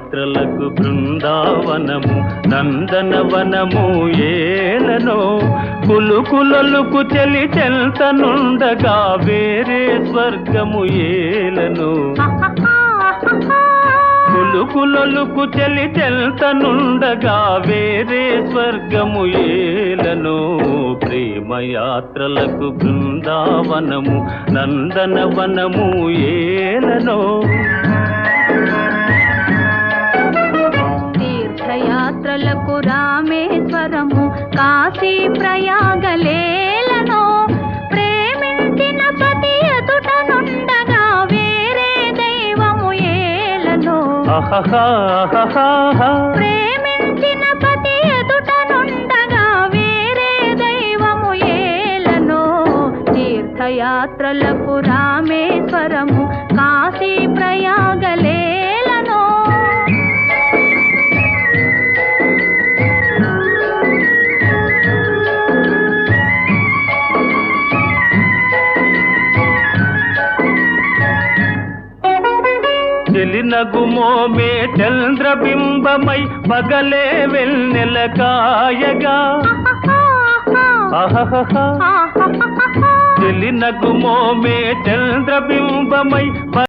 తీర్థయాత్రలకు బృందావనము నందనవనము ఏలనో కులుకులొలుకు చెలి చెల్తనుండగా వేరే స్వర్గము ఏలనో కులుకులొలుకు చెలి చెల్తనుండగా వేరే స్వర్గము ఏలనో ప్రేమయాత్రలకు బృందావనము నందనవనము ఏలనో తీర్థయాత్రలకు రామేశ్వరము కాశీ ప్రయాగలేలనో ప్రేమించిన పతి ఎదుటనుండగా వేరే దైవము ఏలనో ప్రేమించిన పతి ఎదుటనుండగా వేరే దైవము ఏలనో తీర్థయాత్రలకు రామేశ్వరము కాశీ ప్రయాగలేలనో చెలినగుమోమే చంద్రబింబమై పగలే వెన్నెల కాయగా చెలినగుమోమే చంద్రబింబమై